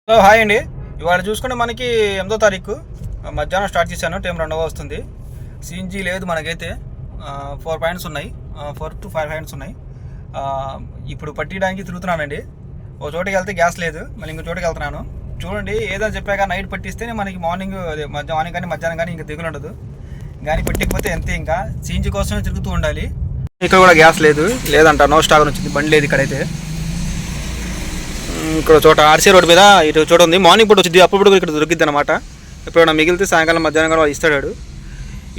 Hello hi అండి. ఇవాళ చూసుకుంటే మనకి 8వ తారీఖు మధ్యాహ్నం స్టార్ట్ చేశాను. టైం 2వ వస్తుంది. సిఎన్జీ లేదు మనకైతే. 4 పాయింట్స్ ఉన్నాయి, 4 to 5 పాయింట్స్ ఉన్నాయి. ఇప్పుడు పట్టియడానికి తిరుగుతున్నానండి. ఒక చోటుకి వెళ్తే గ్యాస్ లేదు, మళ్ళీ ఇంకో చోటుకి వెళ్తున్నాను. చూడండి, ఏదో చెప్పాక నైట్ పట్టిస్తేనే మనకి మార్నింగ్ అదే మార్నింగ్ కానీ మధ్యాహ్నం కానీ ఇంకా దిగులు ఉండదు. కానీ పెట్టకపోతే అంతే, ఇంకా సిఎన్జీ కోసమే తిరుగుతూ ఉండాలి. ఇక్కడ కూడా గ్యాస్ లేదంట, నో స్టాక్ వచ్చింది, బండి లేదు ఇక్కడైతే. ఇక్కడ చోట ఆర్సీ రోడ్ మీద ఇటు చోట ఉంది. మార్నింగ్ పూట వచ్చింది, అప్పుడు ఇక్కడ దొరికిద్ది అనమాట. ఎప్పుడైనా మిగిలితే సాయంకాలం మధ్యాహ్నం కూడా ఇస్తాడు.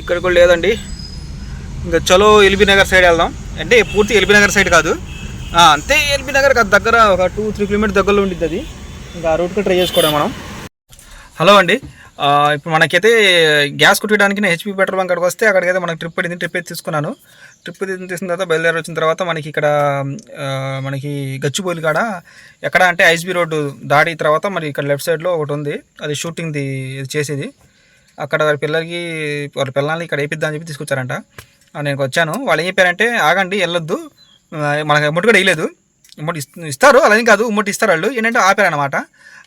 ఇక్కడ కూడా లేదండి. ఇంకా చలో ఎల్బీ నగర్ సైడ్ వెళ్దాం. అంటే పూర్తి ఎల్బీ నగర్ సైడ్ కాదు, అంతే ఎల్బీ నగర్ దగ్గర ఒక 2-3 కిలోమీటర్ దగ్గరలో ఉండిద్ది అది. ఇంకా ఆ రూట్కి ట్రై చేసుకోవడం మనం. హలో అండి, ఇప్పుడు మనకైతే గ్యాస్ కుట్టడానికి నేను హెచ్పీ పెట్రోల్ బంక్ అక్కడికి వస్తే అక్కడికైతే మనకి ట్రిప్ అయితే తీసుకున్నాను. ట్రిప్ తీసిన తర్వాత బయలుదేరి వచ్చిన తర్వాత మనకి ఇక్కడ మనకి గచ్చిబౌలి కాడ ఎక్కడ అంటే ఐస్బీ రోడ్డు దాటి తర్వాత మరి ఇక్కడ లెఫ్ట్ సైడ్లో ఒకటి ఉంది, అది షూటింగ్ది చేసేది. అక్కడ వాళ్ళ పిల్లల్ని ఇక్కడ వేయిద్దామని చెప్పి తీసుకొచ్చారంట. నేను వచ్చాను. వాళ్ళు ఏం చెప్పారంటే ఆగండి, వెళ్ళొద్దు, మనకు అమౌంట్ కూడా వేయలేదు. అమౌంట్ ఇస్తారు, అలాగే కాదు, అమౌంట్ ఇస్తారు వాళ్ళు. ఏంటంటే ఆపారనమాట.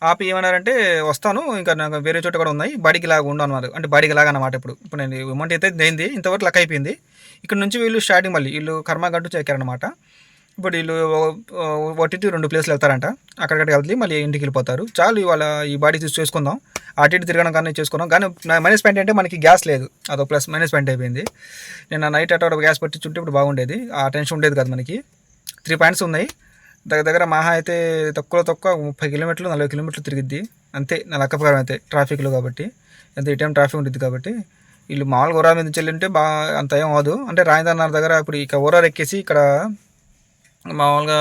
ఆపి ఏమన్నారంటే వస్తాను, ఇంకా నాకు వేరే చోట కూడా ఉన్నాయి, బాడీకి లాగా ఉండు అన్నారు. అంటే బాడీకి లాగా అన్నమాట. ఇప్పుడు నేను అమౌంట్ అయితే అయింది, ఇంతవరకు లెక్క అయిపోయింది. ఇక్కడ నుంచి వీళ్ళు స్టార్టింగ్ మళ్ళీ వీళ్ళు కర్మగడ్డు చెక్కారనమాట. ఇప్పుడు వీళ్ళు ఒకటి 2 ప్లేస్లు వెళ్తారంట. అక్కడికి వెళ్తే మళ్ళీ ఇంటికి వెళ్ళిపోతారు. చాలు ఇవాళ ఈ బాడీ చేసుకుందాం, అటు ఇటు తిరగడం కానీ చేసుకున్నాం. కానీ మైనస్ పాయింట్ అంటే మనకి గ్యాస్ లేదు, అదో ప్లస్ మైనస్ పాయింట్ అయిపోయింది. నేను నైట్ అటు గ్యాస్ పట్టించుంటే ఇప్పుడు బాగుండేది, ఆ టెన్షన్ ఉండేది కదా. మనకి 3 పాయింట్స్ ఉన్నాయి. దగ్గర మహా అయితే తక్కువ 30 కిలోమీటర్లు 40 కిలోమీటర్లు తిరిగిద్ది అంతే, నా లెక్క ప్రకారం అయితే. ట్రాఫిక్లో కాబట్టి ఎంత ఈ టైం ట్రాఫిక్ ఉంటుంది కాబట్టి వీళ్ళు మామూలుగా ఓరార్ మీద చెల్లింటే బాగా అంత ఏం అవ్వదు. అంటే రాజధాని దగ్గర ఇప్పుడు ఇక ఓరార్ ఎక్కేసి ఇక్కడ మామూలుగా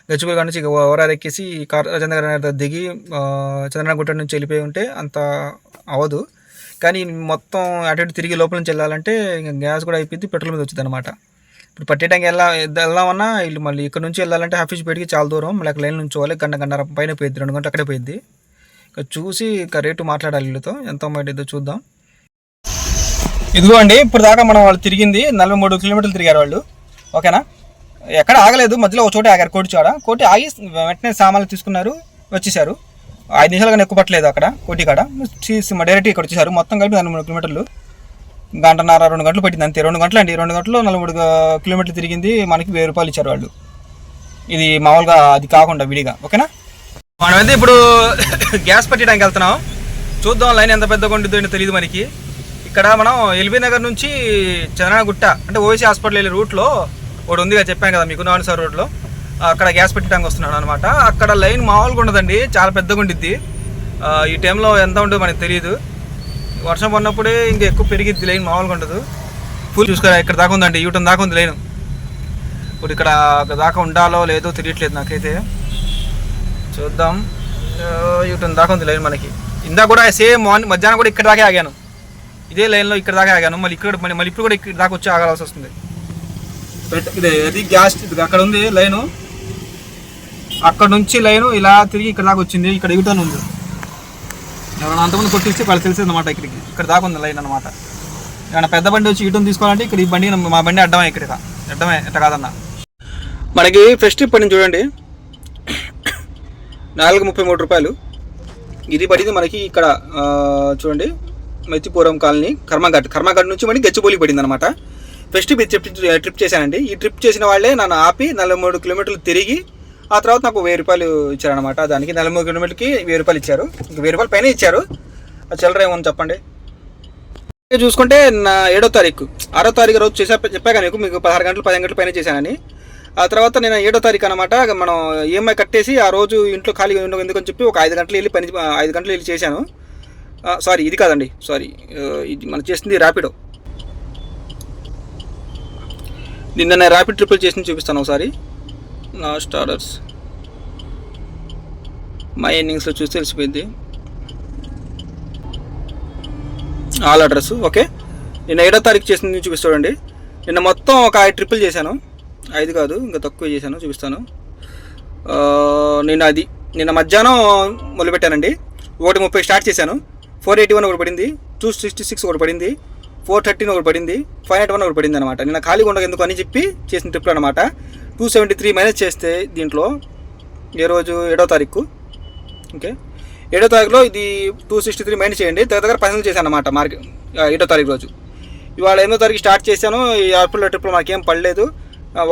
గచ్చిబౌలి కాడ నుంచి ఇక ఓరార్ ఎక్కేసి చంద్రనగర్ దిగి చంద్రనగుట్ట నుంచి వెళ్ళిపోయి ఉంటే అంత అవ్వదు. కానీ మొత్తం అటు ఇటు తిరిగి లోపల నుంచి వెళ్ళాలంటే ఇంకా గ్యాస్ కూడా అయిపోయింది, పెట్రోల్ మీద వచ్చింది అనమాట. ఇప్పుడు పట్టేయడానికి వెళ్దామన్నా వీళ్ళు మళ్ళీ ఇక్కడ నుంచి వెళ్ళాలంటే హఫీజ్పేటకి చాలా దూరం, మళ్ళీ లైన్ నుంచి పోవాలి, గంట పైన పోయిద్ది, 2 గంటలు అక్కడే పోయిద్ది. ఇక చూసి ఇక రేటు మాట్లాడాలి వీళ్ళతో, ఎంత అమౌంట్ ఇద్దో చూద్దాం. ఇదిగో అండి, ఇప్పుడు దాకా మనం వాళ్ళు తిరిగింది 43 కిలోమీటర్లు తిరిగారు వాళ్ళు. ఓకేనా, ఎక్కడ ఆగలేదు, మధ్యలో ఒక చోట ఆగారు, కోటి ఆగి వెంటనే సామాన్లు తీసుకున్నారు, వచ్చేసారు. 5 నిమిషాలు కానీ ఎక్కువ పట్టలేదు అక్కడ కోటి కాడ. డైరెక్ట్ ఇక్కడ వచ్చేసారు. మొత్తం కలిపి 43 కిలోమీటర్లు, 1.5-2 గంటలు పట్టింది అంతే. 2 గంటలు అండి, 2 గంటలు 43 కిలోమీటర్లు తిరిగింది. మనకి 1000 రూపాయలు ఇచ్చారు వాళ్ళు. ఇది మామూలుగా అది కాకుండా విడిగా. ఓకేనా, మనమైతే ఇప్పుడు గ్యాస్ పట్టడానికి వెళ్తున్నాం. చూద్దాం లైన్ ఎంత పెద్దగా ఉంటుందో తెలియదు మనకి. ఇక్కడ మనం ఎల్బీ నగర్ నుంచి చంద్రనగుట్ట అంటే ఓవైసీ హాస్పిటల్ వెళ్ళే రూట్లో ఒకటి ఉందిగా, చెప్పాను కదా మీకు, 4 రోడ్లో. అక్కడ గ్యాస్ పెట్టడానికి వస్తున్నాడు అనమాట. అక్కడ లైన్ మామూలుగా ఉండదండి, చాలా పెద్దగా ఉండిద్ది. ఈ టైంలో ఎంత ఉంటుందో మనకు తెలియదు. వర్షం పడినప్పుడే ఇంకా ఎక్కువ పెరిగిద్ది లైన్, మామూలుగా ఉండదు. ఫుల్ చూసుకోరా, ఇక్కడ దాకా ఉందండి, యూటర్న్ దాకా ఉంది లైన్. ఇప్పుడు ఇక్కడ దాకా ఉండాలో లేదో తెలియట్లేదు నాకైతే. చూద్దాం, యూటర్న్ దాకా ఉంది లైన్ మనకి. ఇందాక కూడా సేమ్ మధ్యాహ్నం కూడా ఇక్కడ దాకా ఆగాను, ఇదే లైన్లో ఇక్కడ దాకా ఆగాను. మళ్ళీ ఇప్పుడు కూడా ఇక్కడ దాకా వచ్చి ఆగాల్సి వస్తుంది. ఇదే అది గ్యాస్ అక్కడ ఉంది లైను, అక్కడ నుంచి లైను ఇలా తిరిగి ఇక్కడ దాకా వచ్చింది. ఇక్కడ యూటర్న్ ఉంది, ఎవరైనా అంతమంది కొట్టిస్తే వాళ్ళు తెలిసింది అనమాట. ఇక్కడ దాకా ఉంది లైన్ అనమాట. ఏమైనా పెద్ద బండి వచ్చి యూటర్న్ తీసుకోవాలంటే ఇక్కడ ఈ బండి, మా బండి అడ్డమే, అడ్డమే ఎట్ట కాదన్న. మనకి ఫస్ట్ ట్రిప్ పడింది చూడండి, 433 రూపాయలు. ఇది పడింది మనకి ఇక్కడ చూడండి, మెత్తిపురం కాలనీ కర్మగడ్ నుంచి మనకి గచ్చిబౌలి పడింది అనమాట. ఫస్ట్ ట్రిప్ చేశానండి. ఈ ట్రిప్ చేసిన వాళ్ళే నన్ను ఆపి 43 కిలోమీటర్లు తిరిగి ఆ తర్వాత నాకు 1000 రూపాయలు ఇచ్చారనమాట. దానికి 43 కిలోమీటర్కి 1000 రూపాయలు ఇచ్చారు. ఇంక 1000 రూపాయలు పైన ఇచ్చారు. అది చిల్లర ఏమని చెప్పండి. చూసుకుంటే నా 7వ తారీఖు 6వ తారీఖు రోజు చెప్పాక మీకు 16 గంటలు 15 గంటల పైన చేశానని. ఆ తర్వాత నేను 7వ తారీఖు అనమాట, మనం ఈఎంఐ కట్టేసి ఆ రోజు ఇంట్లో ఖాళీగా ఎందుకని చెప్పి ఒక 5 గంటలు వెళ్ళి 5 గంటలు వెళ్ళి చేశాను. సారీ, ఇది కాదండి, సారీ, ఇది మనం చేసింది ర్యాపిడో. నిన్న నేను ర్యాపిడ్ ట్రిపుల్ చేసి చూపిస్తాను ఒకసారి. లాస్ట్ ఆర్డర్స్ మై ఎర్నింగ్స్లో చూస్తే తెలిసిపోయింది. All orders okay. నిన్న 7వ తారీఖు చేసింది చూపిస్తాడండి. నిన్న మొత్తం ఒక 5 ట్రిపుల్ చేశాను, 5 కాదు ఇంకా తక్కువ చేశాను, చూపిస్తాను. నిన్న మధ్యాహ్నం మొదలుపెట్టానండి. 1:30 స్టార్ట్ చేశాను. 481 ఒకటి పడింది, 266 ఒకటి పడింది, 413 ఒకటి పడింది, 591 ఒకటి పడింది అనమాట. నిన్న ఖాళీగా ఉండదు ఎందుకు అని చెప్పి చేసిన ట్రిప్లో అనమాట. 273 మైనస్ చేస్తే దీంట్లో ఏ రోజు 7వ తారీఖు ఓకే, 7వ తారీఖులో ఇది 263 మైండ్ చేయండి. దగ్గర 10 చేశాను అన్నమాట మార్కెట్ 7వ తారీఖు రోజు. ఇవాళ 8వ తారీఖు స్టార్ట్ చేశాను. ఈ అప్పుల ట్రిప్లో మాకేం పడలేదు.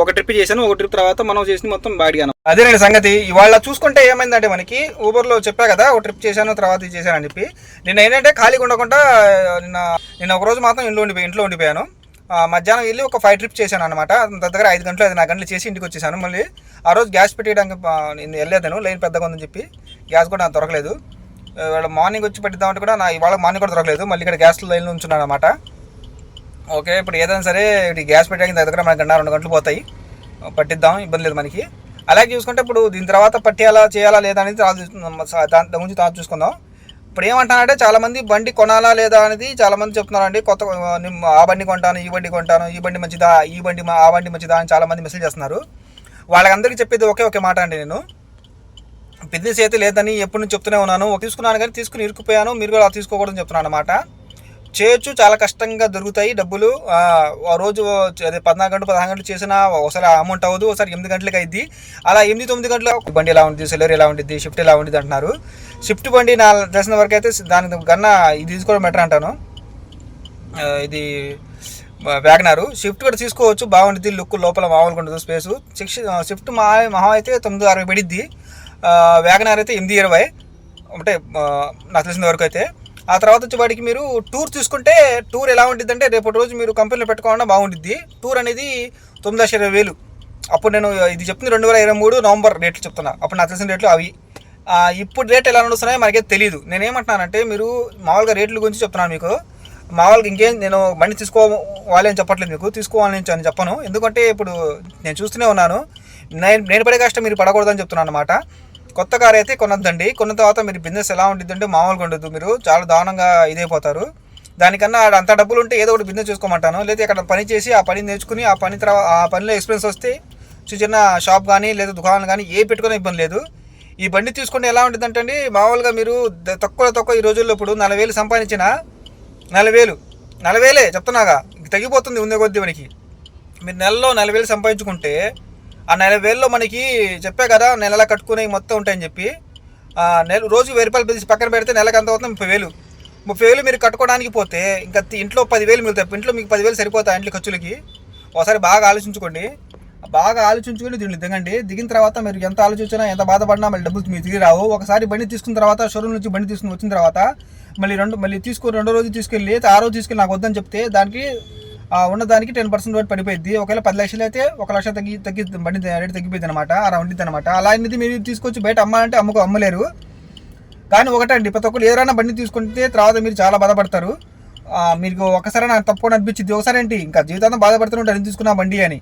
ఒక ట్రిప్ చేశాను. ఒక ట్రిప్ తర్వాత మనం చేసింది మొత్తం బాడిగాను. అదేనండి సంగతి. ఇవాళ చూసుకుంటే ఏమైందంటే మనకి ఊబర్లో చెప్పా కదా ఒక ట్రిప్ చేశాను తర్వాత ఇది చేశానని చెప్పి. నిన్న ఏంటంటే ఖాళీగా ఉండకుండా నిన్న ఒక రోజు మాత్రం ఇంట్లో ఉండిపోయాను. మధ్యాహ్నం వెళ్ళి ఒక 5 ట్రిప్స్ చేశాను అనమాట. దగ్గర 5 గంటలు 5 గంటలు చేసి ఇంటికి వచ్చేసాను. మళ్ళీ ఆ రోజు గ్యాస్ పెట్టేయడానికి నేను వెళ్ళేదాను, లైన్ పెద్దగా ఉందని చెప్పి గ్యాస్ కూడా నాకు దొరకలేదు. ఇవాళ మార్నింగ్ వచ్చి పెట్టిద్దామంటే కూడా ఇవాళ మార్నింగ్ కూడా దొరకలేదు. మళ్ళీ ఇక్కడ గ్యాస్ లైన్లో ఉంచున్నాను అనమాట. ఓకే, ఇప్పుడు ఏదైనా సరే ఇది గ్యాస్ పెట్టడానికి దగ్గర మనకి 2 గంటలు పోతాయి, పట్టిద్దాం, ఇబ్బంది లేదు మనకి. అలాగే చూసుకుంటే ఇప్పుడు దీని తర్వాత చేయాలా లేదా అనేది దాని గురించి తర్వాత చూసుకుందాం. ఇప్పుడు ఏమంటానంటే చాలామంది బండి కొనాలా లేదా అనేది చాలామంది చెప్తున్నారండి. ఆ బండి కొంటాను, ఈ బండి మంచిదా, ఆ బండి మంచిదా అని చాలామంది మెసేజ్ చేస్తున్నారు. వాళ్ళందరికీ చెప్పేది ఒకే మాట అండి. నేను బిజినెస్ అయితే లేదని ఎప్పటి నుంచి చెప్తూనే ఉన్నాను. తీసుకున్నాను కానీ తీసుకుని ఇరుక్కుపోయాను. మీరు కూడా తీసుకోకూడదని చెప్తున్నాను అనమాట. చేయొచ్చు, చాలా కష్టంగా దొరుకుతాయి డబ్బులు. ఆ రోజు అదే 14 గంటలు 16 గంటలు చేసినా ఒకసారి అమౌంట్ అవ్వదు, ఒకసారి 8 గంటలకి అయింది. అలా 8-9 గంటల బండి ఎలా ఉంటుంది, సెలరీ ఎలా ఉంటుంది, షిఫ్ట్ ఎలా ఉంటుంది అంటున్నారు. షిఫ్ట్ బండి నా తెలిసిన వరకు అయితే దాని కన్నా ఇది తీసుకోవడం బెటర్ అంటాను. ఇది వ్యాగనారు షిఫ్ట్ కూడా తీసుకోవచ్చు, బాగుంటుంది. లుక్ లోపల మామూలుగా ఉండదు, స్పేసు. షిఫ్ట్ మహా అయితే 960 పడిద్ది. వ్యాగనార్ అయితే 820 అంటే నాకు తెలిసిన వరకు అయితే. ఆ తర్వాత వచ్చి వాడికి మీరు టూర్ తీసుకుంటే టూర్ ఎలా ఉంటుంది అంటే రేపటి రోజు మీరు కంపెనీలో పెట్టుకోవడం బాగుంటుంది. టూర్ అనేది 9,20,000. అప్పుడు నేను ఇది చెప్తుంది 2023 నవంబర్ రేట్లు చెప్తున్నా. అప్పుడు నాకు తెలిసిన రేట్లు అవి. ఇప్పుడు రేట్ ఎలా నడుస్తున్నాయో మనకైతే తెలియదు. నేనేమంటున్నానంటే మీరు మామూలుగా రేట్ల గురించి చెప్తున్నాను మీకు. మామూలుగా ఇంకేం నేను బండి తీసుకోవాలి అని చెప్పట్లేదు, మీకు తీసుకోవాలని అని చెప్పను. ఎందుకంటే ఇప్పుడు నేను చూస్తూనే ఉన్నాను. నేను పడే కష్టం మీరు పడకూడదని చెప్తున్నాను అనమాట. కొత్త కార్ అయితే కొనొద్దండి. కొన్న తర్వాత మీరు బిజినెస్ ఎలా ఉంటుందంటే మామూలుగా ఉండదు, మీరు చాలా దారుణంగా ఇదైపోతారు. దానికన్నా అంత డబ్బులు ఉంటే ఏదో ఒకటి బిజినెస్ చేసుకోమంటాను. లేదా ఇక్కడ పని చేసి ఆ పని నేర్చుకుని ఆ పనిలో ఎక్స్పీరియన్స్ వస్తే చిన్న షాప్ కానీ లేదా దుకాణాలు కానీ ఏ పెట్టుకునే ఇబ్బంది లేదు. ఈ బండి తీసుకుంటే ఎలా ఉంటుందంటే అండి, మామూలుగా మీరు తక్కువ ఈ రోజుల్లో ఇప్పుడు 40,000 సంపాదించిన 40,000 చెప్తున్నాగా తగ్గిపోతుంది ఉండే కొద్ది మనకి. మీరు నెలలో 40,000 సంపాదించుకుంటే ఆ 40,000లో మనకి చెప్పే కదా నెలలా కట్టుకునే మొత్తం ఉంటాయని చెప్పి రోజు 1000 రూపాయలు బిజినెస్ పక్కన పెడితే నెలకు ఎంత అవుతుంది? 30,000 మీరు కట్టుకోవడానికి పోతే ఇంకా ఇంట్లో 10,000 మిగులుతాయి. ఇంట్లో మీకు 10,000 సరిపోతాయి ఇంట్లో ఖర్చులకి. ఒకసారి బాగా ఆలోచించుకోండి, దీన్ని దిగిన తర్వాత మీరు ఎంత ఆలోచించినా ఎంత బాధపడినా మళ్ళీ డబ్బులు మీరు తిరిగి రావు. ఒకసారి బండి తీసుకున్న తర్వాత షోరూమ్ నుంచి బండి తీసుకుని వచ్చిన తర్వాత మళ్ళీ రెండో రోజు తీసుకెళ్ళి ఆ రోజు తీసుకెళ్ళి నాకు వద్దని చెప్తే దానికి ఉన్నదానికి 10% రేట్ పడిపోయింది. ఒకవేళ 10 లక్షలు అయితే 1 లక్ష తగ్గి బండి రేట్ తగ్గిపోయింది అనమాట. అలా ఉండిద్ది అనమాట. అలా అనేది మీరు తీసుకొచ్చి బయట అమ్మాలంటే అమ్మలేరు. కానీ ఒకటండి, ప్రతి ఒక్కరు ఏదైనా బండి తీసుకుంటే తర్వాత మీరు చాలా బాధపడతారు. మీకు ఒకసారి నాకు తప్పకుండా అనిపించింది, ఒకసారి ఏంటి ఇంకా జీవితాంతం బాధపడుతూ ఉంటారు తీసుకున్న బండి అని.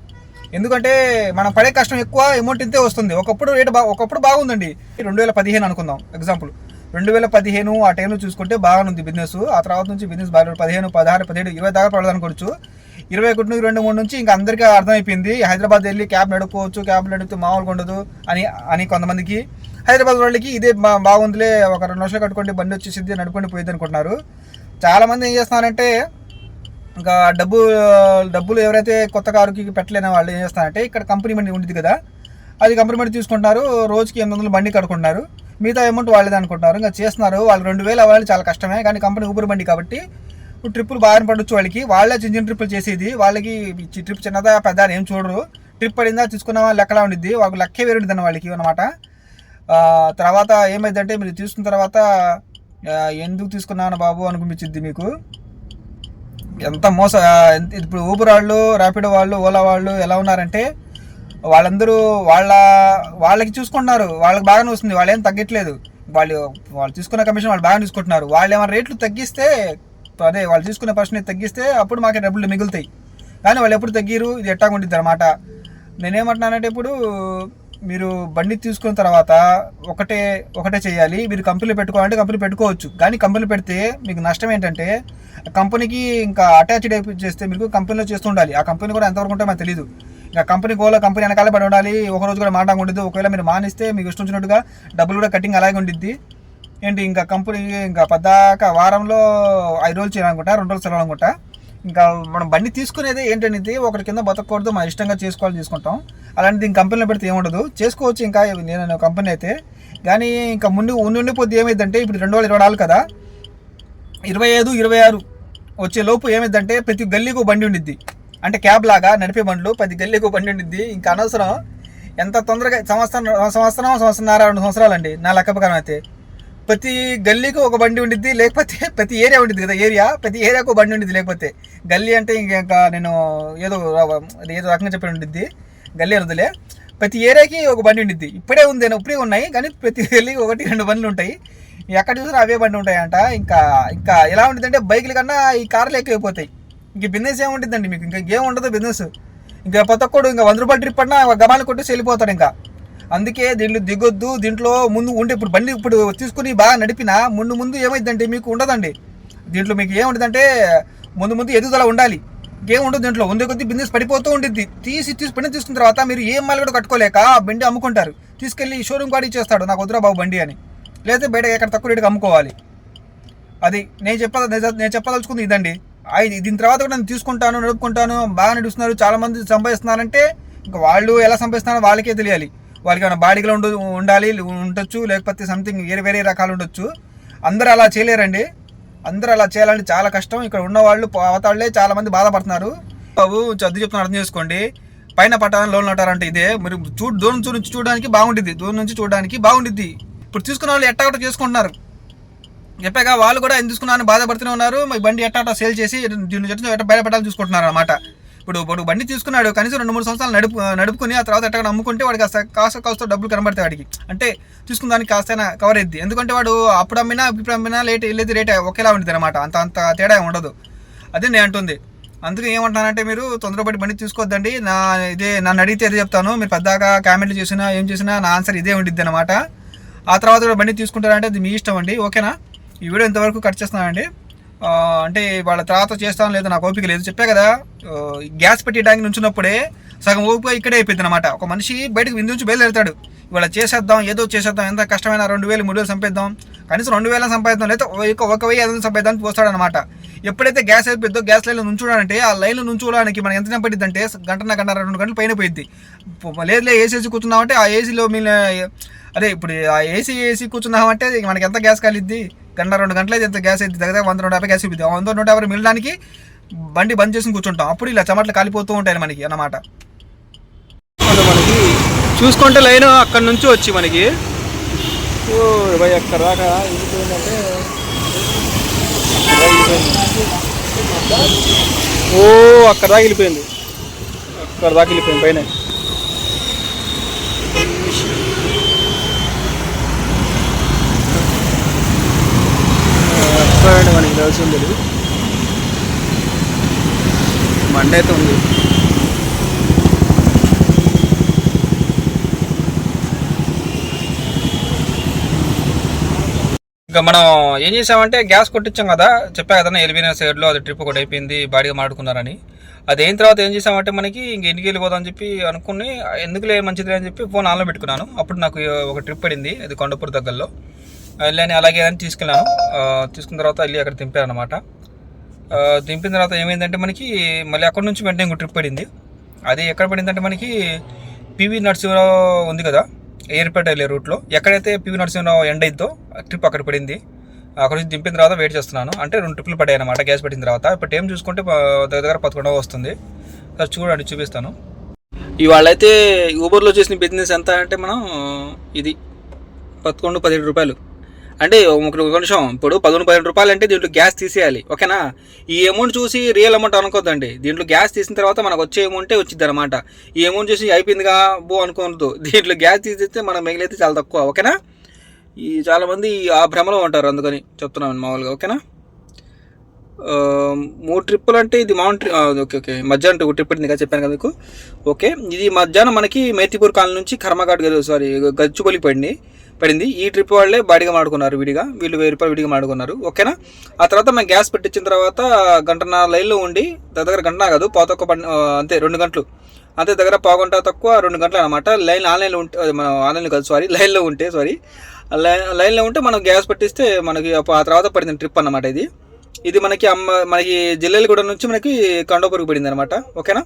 ఎందుకంటే మనం పడే కష్టం ఎక్కువ, అమౌంట్ ఇంతే వస్తుంది. ఒకప్పుడు బాగుందండి. 2015 అనుకుందాం ఎగ్జాంపుల్. 2015 ఆ టైంలో చూసుకుంటే బాగానే ఉంది బిజినెస్. ఆ తర్వాత నుంచి బిజినెస్ బాగా 15, 16, 17, 20 దాకా పడదు అనుకోవచ్చు. 21, 23 నుంచి ఇంకా అందరికీ అర్థమైపోయింది హైదరాబాద్ వెళ్ళి క్యాబ్ నడుపుకోవచ్చు, క్యాబ్ నడిపితే మామూలుగా ఉండదు అని కొంతమందికి. హైదరాబాద్ వాళ్ళకి ఇదే బాగుందిలే, ఒక 2 లక్షలు కట్టుకోండి బండి వచ్చేసింది నడుపుకొని పోయింది అనుకుంటున్నారు. చాలామంది ఏం చేస్తున్నారంటే ఇంకా డబ్బులు ఎవరైతే కొత్త కారుకి పెట్టలేని వాళ్ళు ఏం చేస్తారంటే ఇక్కడ కంపెనీ బండి ఉంటుంది కదా, అది కంపెనీ బండి తీసుకుంటున్నారు. రోజుకి 800 బండి కట్టుకుంటున్నారు, మిగతా అమౌంట్ వాళ్ళేది అనుకుంటున్నారు. ఇంకా చేస్తున్నారు. వాళ్ళు 2,000 అవ్వాలి చాలా కష్టమే. కానీ కంపెనీ ఊబర్ బండి కాబట్టి ట్రిప్పులు బాగా పడవచ్చు వాళ్ళే చిన్న ట్రిప్పులు చేసేది. వాళ్ళకి ట్రిప్ చిన్నదా పెద్ద ఏం చూడరు. ట్రిప్ పడిందా తీసుకున్నావా లెక్కలా ఉండిద్ది, వాళ్ళకి లెక్కే వేరు ఉంటుంది వాళ్ళకి అనమాట. తర్వాత ఏమైందంటే మీరు తీసుకున్న తర్వాత ఎందుకు తీసుకున్నాను బాబు అనిపించింది మీకు. ఎంత ఇప్పుడు ఊబర్ వాళ్ళు, ర్యాపిడో వాళ్ళు, ఓలా వాళ్ళు ఎలా ఉన్నారంటే వాళ్ళందరూ వాళ్ళకి చూసుకుంటున్నారు, వాళ్ళకి బాగానే వస్తుంది, వాళ్ళు ఏం తగ్గట్లేదు. వాళ్ళు తీసుకున్న కమిషన్ వాళ్ళు బాగా తీసుకుంటున్నారు. వాళ్ళు ఏమైనా రేట్లు తగ్గిస్తే వాళ్ళు తీసుకునే పర్సెంటేజ్ తగ్గిస్తే అప్పుడు మాకే డబ్బులు మిగులుతాయి. కానీ వాళ్ళు ఎప్పుడు తగ్గిరు, ఇది ఎట్టాగా ఉంటుంది అనమాట. నేనేమంటున్నానంటే ఇప్పుడు మీరు బండి తీసుకున్న తర్వాత ఒకటే చేయాలి. మీరు కంపెనీలో పెట్టుకోవాలంటే కంపెనీ పెట్టుకోవచ్చు. కానీ కంపెనీలో పెడితే మీకు నష్టం ఏంటంటే కంపెనీకి ఇంకా అటాచ్డ్ అయిపోయి చేస్తే మీకు కంపెనీలో చేస్తూ ఉండాలి. ఆ కంపెనీ కూడా ఎంతవరకు ఉంటే మనకు తెలియదు. ఇంకా కంపెనీ వెనకాల పడి ఉండాలి. ఒకరోజు కూడా మాట ఉండదు. ఒకవేళ మీరు మానిస్తే మీకు ఇష్టం వచ్చినట్టుగా డబ్బులు కూడా కటింగ్ అలాగే ఉండిద్ది. ఏంటి ఇంకా కంపెనీ ఇంకా పద్దాక వారంలో 5 రోజులు చేయాలనుకుంటా, 2 రోజులు సెలవు అనుకుంటా. ఇంకా మనం బండి తీసుకునేది ఏంటనేది ఒకటి కింద బతకూడదు, మనం ఇష్టంగా చేసుకోవాలని తీసుకుంటాం. అలాంటిది ఇంక కంపెనీలో పెడితే ఏముండదు, చేసుకోవచ్చు. ఇంకా నేను కంపెనీ అయితే కానీ ఇంకా ఉండిపోద్ది ఏమైందంటే ఇప్పుడు 2024 కదా, 25, 26 వచ్చే లోపు ఏమైందంటే ప్రతి గల్లీకి బండి ఉండిద్ది. అంటే క్యాబ్ లాగా నడిపే బండ్లు ప్రతి గల్లీకి బండి ఉండిద్ది. ఇంకా అనవసరం ఎంత తొందరగా సంవత్సరంన్నర 2 సంవత్సరాలు అండి నా లెక్క ప్రకారం అయితే. ప్రతి గల్లీకి ఒక బండి ఉండిద్ది, లేకపోతే ప్రతి ఏరియా ఉండిద్ది కదా, ప్రతి ఏరియాకు ఒక బండి ఉండిద్ది. లేకపోతే గల్లీ అంటే ఇంకా నేను ఏదో రకంగా చెప్పి ఉండిద్ది, గల్లీ వదిలే ప్రతి ఏరియాకి ఒక బండి ఉండిద్ది. ఇప్పుడే ఉన్నాయి, కానీ ప్రతి గల్లీకి 1-2 బండ్లు ఉంటాయి. ఎక్కడ చూసినా అవే బండి ఉంటాయంట. ఇంకా ఎలా ఉంటుందంటే బైకుల కన్నా ఈ కార్లు ఎక్కువైపోతాయి. ఇంక బిజినెస్ ఏముంటుందండి మీకు, ఇంకా ఏం ఉండదు బిజినెస్. ఇంకా ప్రతి ఒక్కడు ఇంకా 100 రూపాయల ట్రిప్ అన్నా గమాలు కొట్టేసి వెళ్ళిపోతాడు. ఇంకా అందుకే దీంట్లో దిగొద్దు. దీంట్లో ముందు ఉంటే ఇప్పుడు బండి తీసుకుని బాగా నడిపినా ముందు ఏమైందంటే మీకు ఉండదండి. దీంట్లో మీకు ఏముంటుందంటే ముందు ఎదుగుదల ఉండాలి. ఇంకేం ఉండదు దీంట్లో. ఉండే కొద్దీ బిజినెస్ పడిపోతూ ఉంటుంది. బండి తీసుకున్న తర్వాత మీరు ఏం మాలు కూడా కట్టుకోలేక బండి అమ్ముకుంటారు. తీసుకెళ్ళి షోరూమ్ కాడ ఇచ్చేస్తాడు, నాకు వద్దురా బాబు బండి అని. లేదా బయట ఎక్కడ తక్కువ రేటుకి అమ్ముకోవాలి. అది నేను చెప్పదలుచుకుంది ఇదండి. దీని తర్వాత కూడా నేను తీసుకుంటాను, నడుపుకుంటాను, బాగా నడుస్తున్నారు, చాలా మంది సంపాదిస్తున్నారంటే ఇంకా వాళ్ళు ఎలా సంపాదిస్తున్నారో వాళ్ళకే తెలియాలి. వాళ్ళకి ఏమైనా బాడీగా ఉండొచ్చు, లేకపోతే సంథింగ్ వేరే రకాలు ఉండొచ్చు. అందరూ అలా చేయలేరండి. అందరూ అలా చేయాలంటే చాలా కష్టం. ఇక్కడ ఉన్న వాళ్ళు అవతాళ్లే చాలా మంది బాధపడుతున్నారు. బాబు చదువు చెప్తున్నా అర్థం చేసుకోండి. పైన పట్టాలని లోన్లు అంటారంటే ఇదే. మీరు దూరం నుంచి చూడడానికి బాగుండిద్ది. ఇప్పుడు తీసుకున్న వాళ్ళు ఎట్టాగట్ట చేసుకుంటున్నారు. చెప్పాక వాళ్ళు కూడా ఎందుకు తీసుకున్నారని బాధపడుతూనే ఉన్నారు. మీ బండి ఎట్టాగట్ట సేల్ చేసి దీన్ని బయటపడాలని చూసుకుంటున్నారు అనమాట. ఇప్పుడు బండి తీసుకున్నాడు, కనీసం 2-3 సంవత్సరాలు నడుపుకుని ఆ తర్వాత ఎట్టగా అమ్ముకుంటే వాడికి కాస్త డబ్బులు కనబడతాయి వాడికి. అంటే తీసుకున్న దానికి కాస్తైనా కవర్ అయింది. ఎందుకంటే వాడు ఇప్పుడు అమ్మినా వెళ్ళేది రేట్ ఒకేలా ఉంటుంది అనమాట. అంత తేడా ఉండదు. అదే నేను అంటుంది. అందుకే ఏమంటున్నానంటే మీరు తొందరపడి బండి తీసుకోవద్దండి. నన్ను అడిగితే అదే చెప్తాను. మీరు పెద్దగా కామెంట్లు చేసినా ఏం చేసినా నా ఆన్సర్ ఇదే ఉండిద్ది అనమాట. ఆ తర్వాత కూడా బండి తీసుకుంటారంటే అది మీ ఇష్టం అండి. ఓకేనా? ఈ వీడియో ఇంతవరకు కట్ చేస్తున్నానండి. అంటే వాళ్ళ తర్వాత చేస్తాను లేదా నాకు ఓపిక లేదు. చెప్పా కదా, గ్యాస్ పెట్టడానికి నుంచినప్పుడే సగం ఓపిక ఇక్కడే అయిపోయింది అనమాట. ఒక మనిషి బయటకు విందు నుంచి బయలుదేరుతాడు. ఇవాళ చేసేద్దాం, ఎంత కష్టమైనా 2,000, 3,000 సంపాదిద్దాం, కనీసం 2,000 సంపాదిద్దాం, లేదా 1,000 సంపాదిద్దానికి వస్తాడనమాట. ఎప్పుడైతే గ్యాస్ అయిపోయిందో గ్యాస్ లైన్లో నుంచోడాలంటే ఆ లైన్లో నుంచోడానికి మనం ఎంత పట్టిద్ది అంటే గంటన్నర 2 గంటలు పైన పోయిద్ది. లేదులే ఏసీ కూర్చున్నామంటే ఆ ఏసీలో అదే ఇప్పుడు ఆ ఏసీ కూర్చున్నామంటే మనకి ఎంత గ్యాస్ కాలిద్ది? 1-2 గంటలు అయితే ఎంత గ్యాస్ అయితే దగ్గర 100-150 గ్యాస్ అయిపోయింది. 100-150 మిగలడానికి బండి బంద్ చేసుకుని కూర్చుంటాం. అప్పుడు ఇలా చెమటలు కాలిపోతూ ఉంటాయి మనకి అన్నమాట. మనకి చూసుకుంటే లైన్ అక్కడ నుంచి వచ్చి మనకి అక్కడ దాకా వెళ్ళిపోయిందంటే అక్కడ దాకా వెళ్ళిపోయింది పైన. మనకి తెలిసింది మండే అయితే ఉంది. ఇంకా మనం ఏం చేసామంటే గ్యాస్ కొట్టించాం కదా, చెప్పా కదా ఎల్బీ సైడ్లో అది ట్రిప్ ఒకటి అయిపోయింది, బాడీగా మాడుకున్నారని. అది అయిన తర్వాత ఏం చేసామంటే మనకి ఇంక ఇంటికి వెళ్ళిపోదామని చెప్పి అనుకుని ఎందుకులే మంచిది అని చెప్పి ఫోన్ ఆన్లో పెట్టుకున్నాను. అప్పుడు నాకు ఒక ట్రిప్ పడింది, అది కొండపూర్ దగ్గరలో వెళ్ళని. అలాగే అని తీసుకున్న తర్వాత వెళ్ళి అక్కడ దింపాను అనమాట. దింపిన తర్వాత ఏమైందంటే మనకి మళ్ళీ అక్కడ నుంచి వెంటనే ఇంకో ట్రిప్ పడింది. అది ఎక్కడ పడిందంటే మనకి పివి నరసింహరావు ఉంది కదా, ఎయిర్పోర్ట్ వెళ్ళే రూట్లో ఎక్కడైతే పివి నరసింహరావు ఎండ్ అయిద్దో ట్రిప్ అక్కడ పడింది. అక్కడ నుంచి దింపిన తర్వాత వెయిట్ చేస్తున్నాను. అంటే 2 ట్రిప్లు పడ్డాయి అనమాట గ్యాస్ పెట్టిన తర్వాత. ఇప్పుడు టైం చూసుకుంటే దగ్గర 11 వస్తుంది. చూడండి, చూపిస్తాను. ఇవాళైతే ఊబర్లో చేసిన బిజినెస్ ఎంత అంటే మనం ఇది 11-17 రూపాయలు. అంటే ఒక నిమిషం, ఇప్పుడు 11-12 రూపాయలు అంటే దీంట్లో గ్యాస్ తీసేయాలి. ఓకేనా? ఈ అమౌంట్ చూసి రియల్ అమౌంట్ అనుకోద్దండి. దీంట్లో గ్యాస్ తీసిన తర్వాత మనకు వచ్చే అమౌంటే వచ్చింది అనమాట. ఈ అమౌంట్ చూసి అయిపోయిందిగా అనుకోవద్దు. దీంట్లో గ్యాస్ తీసేస్తే మనం మిగిలితే చాలా తక్కువ. ఓకేనా? ఈ చాలామంది ఆ భ్రమలో ఉంటారు, అందుకని చెప్తున్నాను మామూలుగా. ఓకేనా? 3 ట్రిప్పులు అంటే ఇది ఓకే మధ్యాహ్నం ఒక ట్రిప్ పడింది కదా, చెప్పాను కదా మీకు. ఓకే, ఇది మధ్యాహ్నం మనకి మేతిపూర్ కాలనీ నుంచి కర్మఘాట్ గచ్చుబలికి పడింది. ఈ ట్రిప్ వాళ్ళే బాడీగా మాడుకున్నారు విడిగా, వీళ్ళు 1000 రూపాయలు విడిగా మాడుకున్నారు. ఓకేనా? ఆ తర్వాత మేము గ్యాస్ పెట్టించిన తర్వాత గంటన్న లైన్లో ఉండి, దగ్గర గంట కాదు అంతే 2 గంటలు అంతే, దగ్గర పావుగంట తక్కువ 2 గంటలు అనమాట. ఆన్లైన్లో ఉంటే మన ఆన్లైన్లో కాదు లైన్లో ఉంటే లైన్లో ఉంటే మనం గ్యాస్ పెట్టిస్తే మనకి ఆ తర్వాత పడింది ట్రిప్ అన్నమాట. ఇది మనకి జిల్లేలగూడ నుంచి మనకి కొండపూర్కి పడింది అనమాట. ఓకేనా?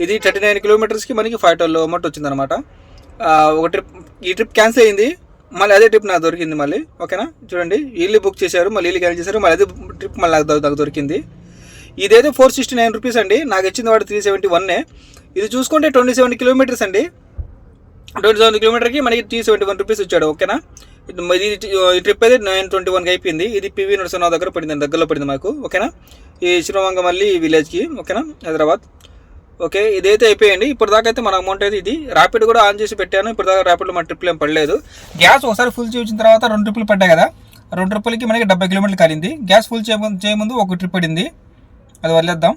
ఇది 39 కిలోమీటర్స్కి మనకి 512 అమౌంట్ వచ్చింది అనమాట. ఒక ట్రిప్ ఈ ట్రిప్ క్యాన్సిల్ అయింది. మళ్ళీ అదే ట్రిప్ నాకు దొరికింది మళ్ళీ. ఓకేనా, చూడండి వీళ్ళు బుక్ చేశారు, మళ్ళీ వీళ్ళు క్యాన్సిల్ చేశారు, మళ్ళీ అదే ట్రిప్ మళ్ళీ నాకు దొరికింది. ఇదైతే 469 రూపీస్ అండి, నాకు ఇచ్చింది వాడు 371. ఇది చూసుకుంటే 27 కిలోమీటర్స్ అండి. 27 కిలోమీటర్కి మనకి 371 రూపీస్ ఇచ్చాడు. ఓకేనా, ఈ ట్రిప్ అయితే 921కి అయిపోయింది. ఇది పివి నరసింహరావు దగ్గర పడింది, దగ్గరలో పడింది మాకు. ఓకేనా, ఈ శ్రీవంగమల్లి విలేజ్కి. ఓకేనా, హైదరాబాద్. ఓకే, ఇదైతే అయిపోయింది. ఇప్పుడు దాకా అయితే మన అమౌంట్ అయితే ఇది. ర్యాపిడ్ కూడా ఆన్ చేసి పెట్టాను. ఇప్పుడు దాకా ర్యాపిడ్లో మన ట్రిప్లు ఏం పడలేదు. గ్యాస్ ఒకసారి ఫుల్ చేయించిన తర్వాత 2 ట్రిప్పులు పడ్డాయి కదా, 2 ట్రిప్పులకి మనకి 70 కిలోమీటర్లు కాలింది. గ్యాస్ ఫుల్ చేయముందు ఒక ట్రిప్ పడింది, అది వదిలేద్దాం.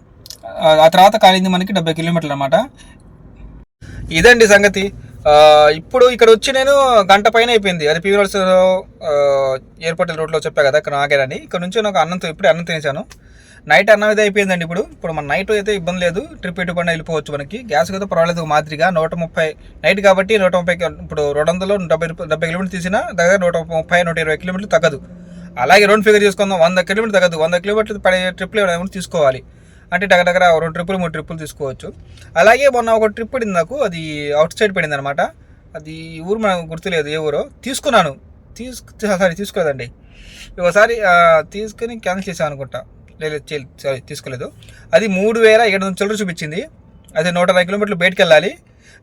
ఆ తర్వాత కాలింది మనకి 70 కిలోమీటర్లు అనమాట. ఇదండి సంగతి. ఇప్పుడు ఇక్కడ వచ్చి నేను గంట పైన అయిపోయింది. అది పివి నరసింహరావు ఎయిర్పోర్ట్ రోడ్లో చెప్పా కదా, ఇక్కడ ఆగానని. ఇక్కడ నుంచి నాకు ఇప్పుడే అన్నం తినేసాను. నైట్ అన్నం అయితే అయిపోయిందండి. ఇప్పుడు మన నైట్ అయితే ఇబ్బంది లేదు, ట్రిప్ ఎటుకుండా వెళ్ళిపోవచ్చు మనకి. గ్యాస్ అయితే పర్వాలేదు మాదిరిగా. 130 నైట్ కాబట్టి 130, ఇప్పుడు 270 కిలోమీటర్లు తీసినా దగ్గర 130, 120 కిలోమీటర్లు తగ్గదు. అలాగే 2 ఫిగర్ చేసుకుందాం, 100 కిలోమీటర్లు తగ్గదు. 100 కిలోమీటర్లు పడే ట్రిప్లు ఏమైనా తీసుకోవాలి అంటే దగ్గర 2 ట్రిప్పులు 3 ట్రిప్పులు తీసుకోవచ్చు. అలాగే మొన్న ఒక ట్రిప్ పడింది నాకు, అది అవుట్ సైడ్ పడింది అనమాట. అది ఊరు మనకు గుర్తులేదు, ఏ ఊరో. తీసుకున్నాను, తీసుకోలేదండి. ఒకసారి తీసుకుని క్యాన్సిల్ చేసాను అనుకుంటా. లేదు, సారీ తీసుకోలేదు. అది 3700 చిల్లర చూపించింది. అది 120 కిలోమీటర్లు బయటకు వెళ్ళాలి.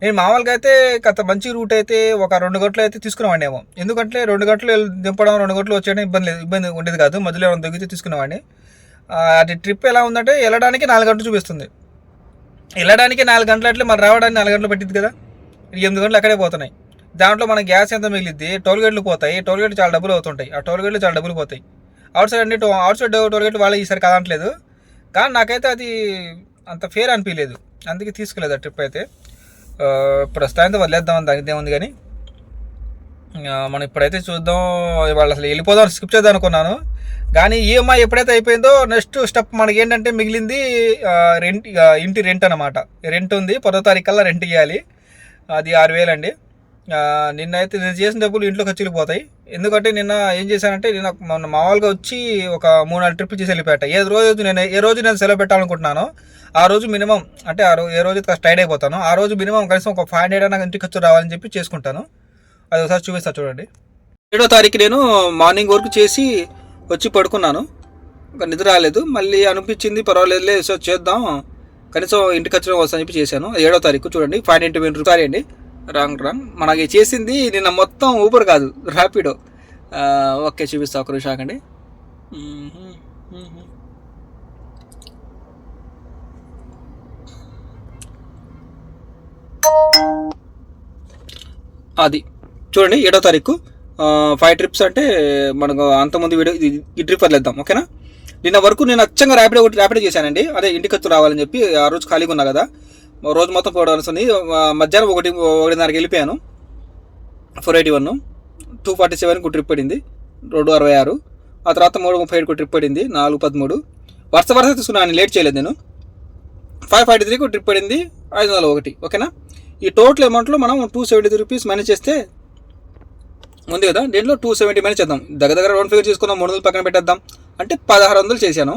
నేను మామూలుగా అయితే గత మంచి రూట్ అయితే ఒక 2 గంటలు అయితే తీసుకునేవాడినేమో. ఎందుకంటే 2 గంటలు దింపడం, 2 గంటలు వచ్చేయడం ఇబ్బంది ఉండేది కాదు. మధ్యలో ఏమైనా దొరికితే తీసుకునేవాడిని. అది ట్రిప్ ఎలా ఉందంటే, వెళ్ళడానికి 4 గంటలు చూపిస్తుంది. వెళ్ళడానికి 4 గంటలు అట్లే, మరి రావడానికి 4 గంటలు పట్టింది కదా. 8 గంటలు అక్కడే పోతున్నాయి. దాంట్లో మన గ్యాస్ ఎంత మిగిలిద్ది, టోల్ గేట్లు పోతాయి. టోల్ గేట్లు చాలా డబ్బులు అవుతుంటాయి. ఆ టోల్ గేట్లు చాలా డబ్బులు పోతాయి. అవుట్ సైడ్ టోల్ గేట్లు వాళ్ళు ఈసారి కాదనట్లేదు, కానీ నాకైతే అది అంత ఫేర్ అనిపించలేదు, అందుకే తీసుకోలేదు ఆ ట్రిప్ అయితే. ప్రస్తుతానికి వదిలేద్దాం, దానిదే ఉంది. కానీ మనం ఇప్పుడైతే చూద్దాం, వాళ్ళు అసలు వెళ్ళిపోదాం, స్కిప్ చేద్దాం అనుకున్నాను. కానీ ఈఎంఐ ఎప్పుడైతే అయిపోయిందో నెక్స్ట్ స్టెప్ మనకి ఏంటంటే మిగిలింది ఇంటి రెంట్ అనమాట. రెంట్ ఉంది, 10వ తారీఖు కల్లా రెంట్ ఇవ్వాలి. అది 6000 అండి. నిన్న చేసిన డబ్బులు ఇంట్లో ఖర్చులు పోతాయి. ఎందుకంటే నిన్న ఏం చేశానంటే, నేను మామూలుగా వచ్చి ఒక 3-4 ట్రిప్పులు చేసి వెళ్ళిపోయాట. ఏ రోజు నేను సెలవు పెట్టాలనుకుంటున్నాను ఆ రోజు మినిమం, అంటే ఏ రోజు టైడ్ అయిపోతాను ఆ రోజు మినిమం కనీసం ఒక 500 అయినా ఇంటి ఖర్చు రావాలని చెప్పి చేసుకుంటాను. అది ఒకసారి చూపిస్తా చూడండి. 7వ తారీఖు నేను మార్నింగ్ వర్క్ చేసి వచ్చి పడుకున్నాను. ఇంకా నిద్ర రాలేదు. మళ్ళీ అనిపించింది పర్వాలేదులే, సో చేద్దాం, కనీసం ఇంటి ఖర్చు వస్తుందని చెప్పి చేశాను. 7వ తారీఖు చూడండి, 590 రూపాయలు అండి. రాంగ్ మనకి చేసింది నిన్న మొత్తం ఊబర్ కాదు, ర్యాపిడో. ఓకే, చూపిస్తా ఒక నిమిషం ఆగండి. అది చూడండి, 7వ తారీఖు 5 ట్రిప్స్ అంటే మనకు అంతకుముందు వీడియో ఈ ట్రిప్ వదిలేద్దాం. ఓకేనా, నిన్న వరకు నేను అచ్చంగా ర్యాపిడో చేశానండి. అదే ఇంటి ఖర్చు రావాలని చెప్పి. ఆ రోజు ఖాళీగా ఉన్నా కదా, రోజు మొత్తం పోవడానికి ఉంది. మధ్యాహ్నం 1:30కి వెళ్ళిపోయాను. 481, 247కు ట్రిప్ పడింది, 266. ఆ తర్వాత 337కు ట్రిప్ పడింది, 413. వరుస తీసుకున్నాను, లేట్ చేయలేదు నేను. 543కు ట్రిప్ పడింది, 501. ఓకేనా, ఈ టోటల్ అమౌంట్లో మనం 273 రూపీస్ మేనేజ్ చేస్తే ఉంది కదా, దీంట్లో 270 మేనేజ్ చేద్దాం. దగ్గర 2 ఫిగర్ చేసుకుందాం, 300 పక్కన పెట్టేద్దాం. అంటే 1600 చేశాను.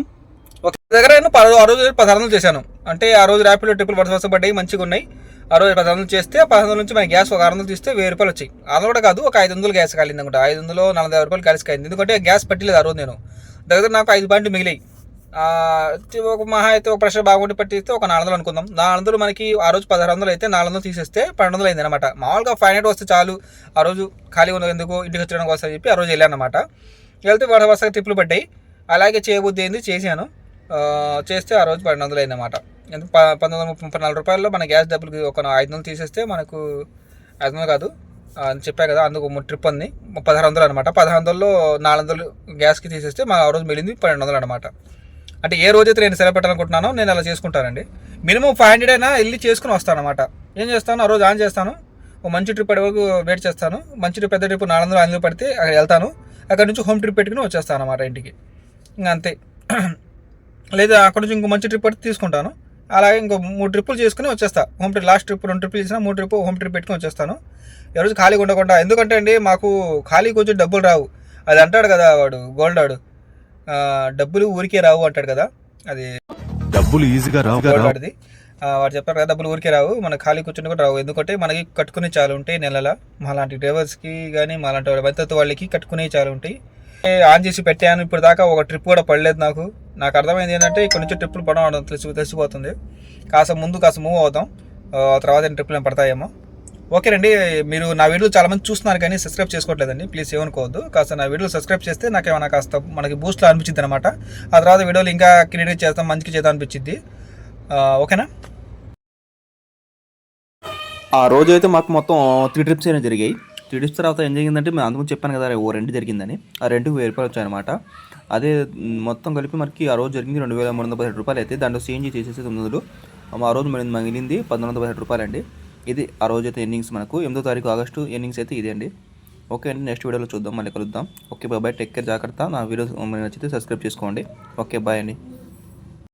ఒక దగ్గర నేను ఆ రోజు 1600 చేశాను. అంటే ఆ రోజు ర్యాపిడో ట్రిప్పులు వరుస పడ్డాయి, మంచిగా ఉన్నాయి. ఆ రోజు 1600 చేస్తే 1600 నుంచి మన గ్యాస్ ఒక 600 తీస్తే 1000 రూపాయలు వచ్చాయి. అది కూడా కాదు, ఒక 500 గ్యాస్ కాలింది అనుకుంటా. 540 రూపాయలు కలిసి కాయింది. ఎందుకంటే గ్యాస్ పట్టలేదు ఆ రోజు నేను. దగ్గర నాకు 5 పాయింట్లు మిగిలాయి. ఒక మహా అయితే ఒక ప్రెషర్ బాగుండి పట్టిస్తే ఒక 400 అనుకుందాం. 400 మనకి ఆ రోజు 1600 అయితే 400 తీసేస్తే 1200 అయింది అనమాట. మామూలుగా 500 వస్తే చాలు, ఆ రోజు ఖాళీ ఉన్నది ఎందుకు, ఇంటికి వచ్చడానికి వస్తాయని చెప్పి ఆ రోజు వెళ్ళాను అనమాట. వెళ్తే వరుసగా ట్రిప్పులు పడ్డాయి. అలాగే చేయబుద్ధి అయింది, చేశాను. చేస్తే ఆ రోజు 1200 అయిందన్నమాట. 1934 రూపాయల్లో మన గ్యాస్ డబ్బులు ఒక 500 తీసేస్తే మనకు 500 కాదు అని చెప్పా కదా, అందుకు ట్రిప్ ఉంది 1600 అనమాట. 1600లో 400 గ్యాస్కి తీసేస్తే మా ఆ రోజు మిగిలింది 1200 అనమాట. అంటే ఏ రోజైతే నేను సెలవు పెట్టాలనుకుంటున్నానో నేను అలా చేసుకుంటానండి. మినిమం 500 అయినా వెళ్ళి చేసుకుని వస్తాను అనమాట. ఏం చేస్తాను, ఆ రోజు ఆన్ చేస్తాను, ఒక మంచి ట్రిప్ పడే వరకు వెయిట్ చేస్తాను. మంచి ట్రిప్, పెద్ద ట్రిప్ 400 పడితే అక్కడ వెళ్తాను. అక్కడ నుంచి హోమ్ ట్రిప్ పెట్టుకుని వచ్చేస్తాను అనమాట ఇంటికి. ఇంకా అంతే. లేదా అక్కడ నుంచి ఇంకో మంచి ట్రిప్ పడితే తీసుకుంటాను. అలాగే ఇంకో 3 ట్రిప్పులు చేసుకుని వచ్చేస్తా. హోమ్ ట్రిప్ లాస్ట్ ట్రిప్ 2 ట్రిప్పులు చేసినా 3 ట్రిప్ హోమ్ ట్రిప్ పెట్టుకుని వచ్చేస్తాను. ఎవరోజు ఖాళీగా ఉండకుండా. ఎందుకంటే అండి మాకు ఖాళీ కొంచెం డబ్బులు రావు. అది అంటాడు కదా వాడు గోల్డ్ వాడు, డబ్బులు ఊరికే రావు అంటాడు కదా, అది డబ్బులు ఈజీగా రావు. అది వాడు చెప్పారు కదా డబ్బులు ఊరికే రావు, మన ఖాళీ కూర్చుని కూడా రావు. ఎందుకంటే మనకి కట్టుకునే చాలా ఉంటాయి నెలల, మాలాంటి డ్రైవర్స్కి కానీ మాలాంటి మద్దతు వాళ్ళకి కట్టుకునే చాలా ఉంటాయి. ఆన్ చేసి పెట్టాను, ఇప్పుడు దాకా ఒక ట్రిప్ కూడా పడలేదు. నాకు అర్థమైంది ఏంటంటే ఇక్కడ నుంచి ట్రిప్పులు పడడం తెలిసిపోతుంది. కాస్త ముందు కాస్త మూవ్ అవుతాం, తర్వాత ట్రిప్పులు పడతాయేమో. ఓకేనండి, మీరు నా వీడియోలు చాలామంది చూస్తున్నారు కానీ సబ్స్క్రైబ్ చేసుకోవట్లేదండి, ప్లీజ్ ఏమనుకోవద్దు. కాస్త నా వీడియోలు సబ్స్క్రైబ్ చేస్తే నాకేమైనా కాస్త మనకి బూస్ట్లో అనిపించింది అనమాట. ఆ తర్వాత వీడియోలు ఇంకా క్రియేట్ చేస్తాం, మంచిగా చేద్దాం అనిపించింది. ఓకేనా. ఆ రోజు అయితే మాకు మొత్తం 3 ట్రిప్స్ అయినా జరిగాయి. 3 ట్రిప్స్ తర్వాత ఏం జరిగిందంటే, మేము అందుకు చెప్పాను కదా ఓ రెంట్ జరిగిందని. ఆ రెంట్కి 1000 రూపాయలు వచ్చాయన్నమాట. అదే మొత్తం కలిపి మనకి ఆ రోజు జరిగింది 2317 రూపాయలు అయితే. దాంట్లో CNG చేసేసి 900. ఆ రోజు మిగిలింది 1117 రూపాయలు అండి. ఇది ఆ రోజు అయితే ఎర్నింగ్స్ మనకు 8వ తారీఖు ఆగస్టు ఎర్నింగ్స్ అయితే ఇదే అండి. ఓకే అండి, నెక్స్ట్ వీడియోలో చూద్దాం, మళ్ళీ కలుద్దాం. ఓకే బాయ్, టేక్ కేర్, జాగ్రత్త. నా వీడియోస్ నచ్చితే సబ్స్క్రైబ్ చేసుకోండి. ఓకే బాయ్ అండి.